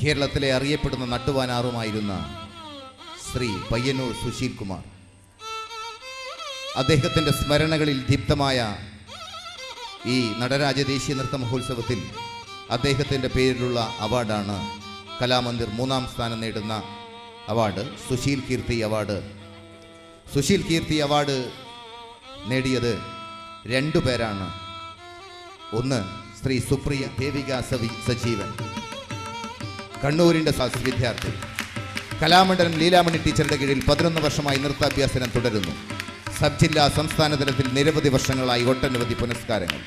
കേരളത്തിലെ അറിയപ്പെടുന്ന നട്ടുവാനാറുമായിരുന്ന ശ്രീ പയ്യന്നൂർ സുശീൽ കുമാർ. അദ്ദേഹത്തിൻ്റെ സ്മരണകളിൽ ദീപ്തമായ ഈ നടരാജ ദേശീയ നൃത്ത മഹോത്സവത്തിൽ അദ്ദേഹത്തിൻ്റെ പേരിലുള്ള അവാർഡാണ് കലാമന്ദിർ 3ാം സ്ഥാനം നേടുന്ന അവാർഡ്, സുശീൽ കീർത്തി അവാർഡ്. സുശീൽ കീർത്തി അവാർഡ് നേടിയത് 2 പേരാണ്. ഒന്ന് ശ്രീ സുപ്രിയ ദേവിക സജീവൻ, കണ്ണൂരിൻ്റെ വിദ്യാർത്ഥി. കലാമണ്ഡലം ലീലാമണി ടീച്ചറുടെ കീഴിൽ 11 വർഷമായി നൃത്താഭ്യാസനം തുടരുന്നു. സബ് ജില്ലാ സംസ്ഥാന തലത്തിൽ നിരവധി വർഷങ്ങളായി ഒട്ടനവധി പുരസ്കാരങ്ങൾ.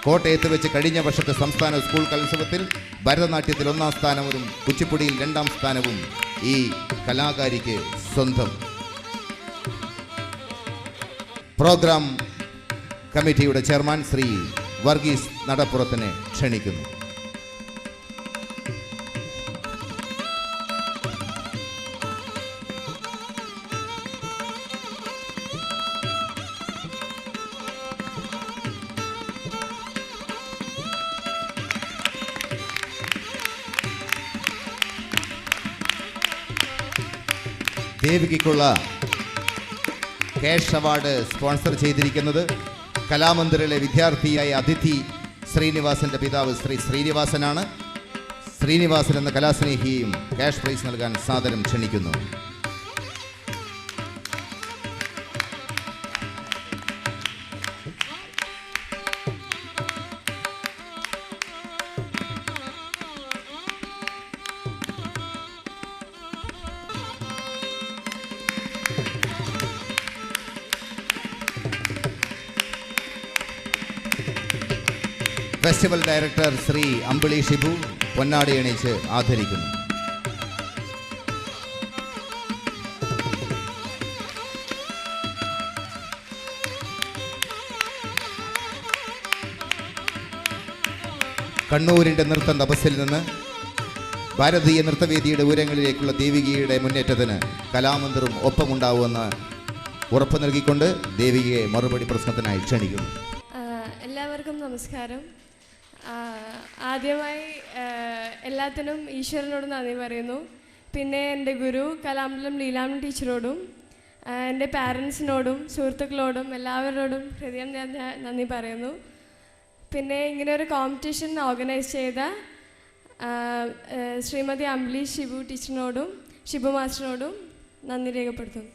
കോട്ടയത്ത് വെച്ച് കഴിഞ്ഞ വർഷത്തെ സംസ്ഥാന സ്കൂൾ കലോത്സവത്തിൽ ഭരതനാട്യത്തിൽ 1ാം സ്ഥാനവും കുച്ചിപ്പുടിയിൽ 2ാം സ്ഥാനവും ഈ കലാകാരിക്ക് സ്വന്തം. പ്രോഗ്രാം കമ്മിറ്റിയുടെ ചെയർമാൻ ശ്രീ വർഗീസ് നടപ്പുറത്തിനെ ക്ഷണിക്കുന്നു. ദേവികയ്ക്കുള്ള ക്യാഷ് അവാർഡ് സ്പോൺസർ ചെയ്തിരിക്കുന്നത് കലാമന്ദിറിലെ വിദ്യാർത്ഥിയായ അതിഥി ശ്രീനിവാസന്റെ പിതാവ് ശ്രീ ശ്രീനിവാസനാണ്. ശ്രീനിവാസൻ എന്ന കലാസ്നേഹിയും ക്യാഷ് പ്രൈസ് നൽകാൻ സാദരം ക്ഷണിക്കുന്നു. ഫെസ്റ്റിവൽ ഡയറക്ടർ ശ്രീ അമ്പിളി ഷിബു പൊന്നാടി അണിയിച്ച് ആദരിക്കുന്നു. കണ്ണൂരിൻ്റെ നൃത്ത തപസ്സിൽ നിന്ന് ഭാരതീയ നൃത്തവേദിയുടെ ഉയരങ്ങളിലേക്കുള്ള ദേവികയുടെ മുന്നേറ്റത്തിന് കലാമന്ദിറും ഒപ്പമുണ്ടാവുമെന്ന് ഉറപ്പ് നൽകിക്കൊണ്ട് ദേവികയെ മറുപടി പ്രശ്നത്തിനായി ക്ഷണിക്കുന്നു. എല്ലാവർക്കും നമസ്കാരം. ആദ്യമായി എല്ലാത്തിനും ഈശ്വരനോട് നന്ദി പറയുന്നു. പിന്നെ എൻ്റെ ഗുരു കലാമണ്ഡലം ലീലാമണി ടീച്ചറോടും എൻ്റെ പാരൻസിനോടും സുഹൃത്തുക്കളോടും എല്ലാവരോടും ഹൃദയം നന്ദി പറയുന്നു. പിന്നെ ഇങ്ങനെ ഒരു കോമ്പറ്റീഷൻ ഓർഗനൈസ് ചെയ്ത ശ്രീമതി അമ്പിളി ഷിബു ടീച്ചറിനോടും ഷിബു മാസ്റ്ററിനോടും നന്ദി രേഖപ്പെടുത്തുന്നു.